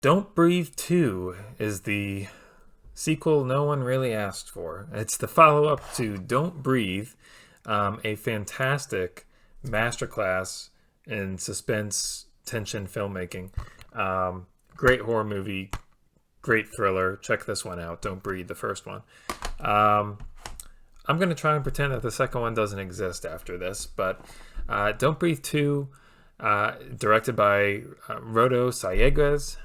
Don't Breathe 2 is the sequel no one really asked for. It's the follow up to Don't Breathe, a fantastic masterclass in suspense tension filmmaking. Great horror movie, great thriller. Check this one out. Don't Breathe, the first one. I'm going to try and pretend that the second one doesn't exist after this, but Don't Breathe 2, directed by Rodo, Sayagues.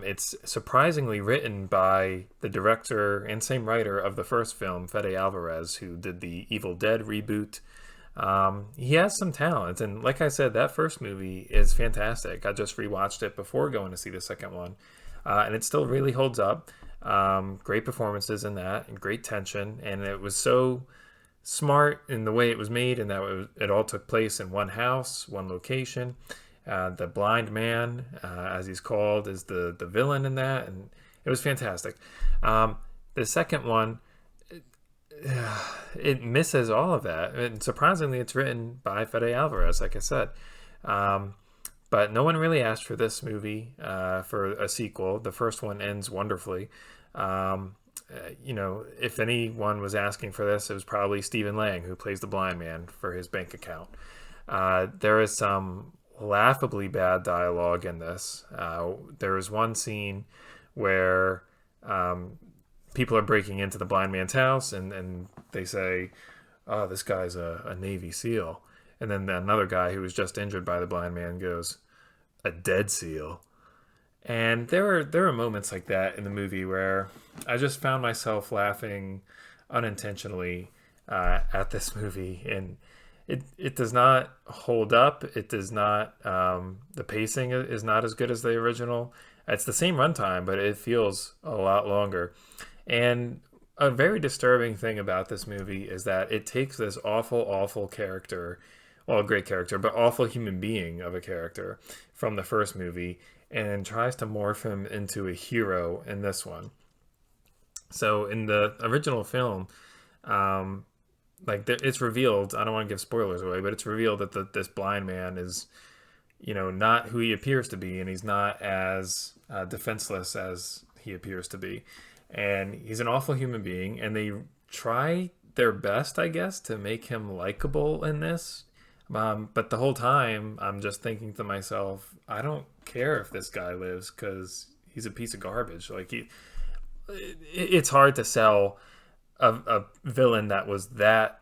It's surprisingly written by the director and same writer of the first film, Fedealvarez, who did the Evil Dead reboot. He has some talent, and like I said, that first movie is fantastic. I just rewatched it before going to see the second one, and it still really holds up. Great performances in that, and great tension, and it was so smart in the way it was made, and that it all took place in one house, one location. The blind man, as he's called, is the villain in that, and it was fantastic. The second one, it misses all of that, and surprisingly, it's written by Fedealvarez, like I said. But no one really asked for this movie for a sequel. The first one ends wonderfully. If anyone was asking for this, it was probably Stephen Lang, who plays the blind man, for his bank account. There is some laughably bad dialogue in this. There is one scene where people are breaking into the blind man's house, and they say, "Oh, this guy's a Navy SEAL." And then another guy who was just injured by the blind man goes, "A dead SEAL." And there are moments like that in the movie where I just found myself laughing unintentionally at this movie, and it does not hold up. It does not. The pacing is not as good as the original. It's the same runtime, but it feels a lot longer. And a very disturbing thing about this movie is that it takes this awful, awful character, well, a great character, but awful human being of a character from the first movie, and tries to morph him into a hero in this one. So in the original film, it's revealed, I don't want to give spoilers away, but it's revealed that this blind man is, not who he appears to be, and he's not as defenseless as he appears to be. And he's an awful human being, and they try their best, I guess, to make him likable in this. But the whole time, I'm just thinking to myself, I don't care if this guy lives, because he's a piece of garbage. It's hard to sell a villain that was that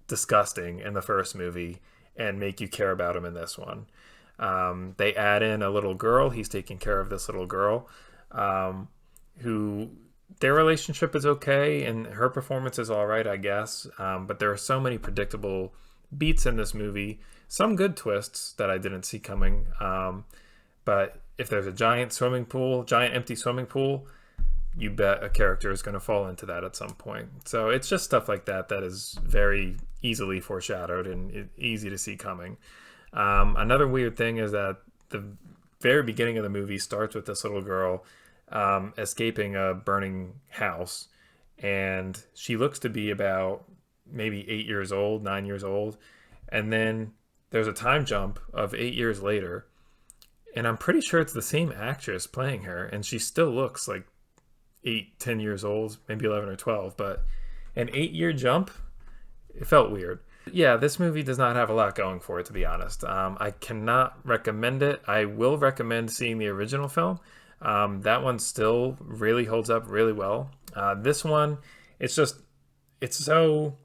disgusting in the first movie and make you care about him in this one. They add in a little girl. He's taking care of this little girl, who their relationship is okay, and her performance is all right, I guess. But there are so many predictable beats in this movie, some good twists that I didn't see coming. But if there's a giant empty swimming pool, you bet a character is going to fall into that at some point. So it's just stuff like that is very easily foreshadowed and easy to see coming. Another weird thing is that the very beginning of the movie starts with this little girl escaping a burning house, and she looks to be about maybe 9 years old, and then there's a time jump of 8 years later, and I'm pretty sure it's the same actress playing her, and she still looks like 10 years old, maybe 11 or 12, but an 8-year jump, it felt weird. Yeah, this movie does not have a lot going for it, to be honest. I cannot recommend it. I will recommend seeing the original film. That one still really holds up really well. This one, it's so,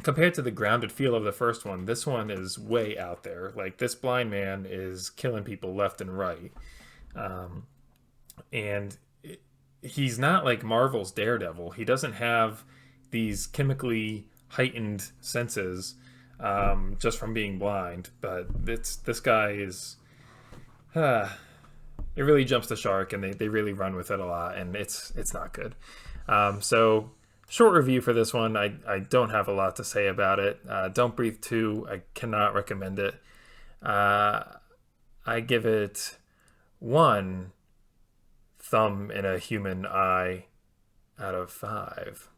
compared to the grounded feel of the first one, this one is way out there. Like, this blind man is killing people left and right. And he's not like Marvel's Daredevil. He doesn't have these chemically heightened senses just from being blind. But this guy is... it really jumps the shark, and they really run with it a lot, and it's not good. So... short review for this one. I don't have a lot to say about it. Don't Breathe 2, I cannot recommend it. I give it 1 thumb in a human eye out of 5.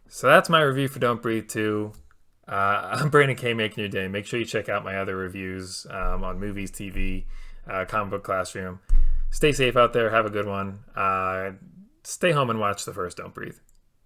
So that's my review for Don't Breathe 2. I'm Brandon K, making your day. Make sure you check out my other reviews on Movies, TV, Comic Book Classroom. stay safe out there. Have a good one. Stay home and watch The First Don't Breathe.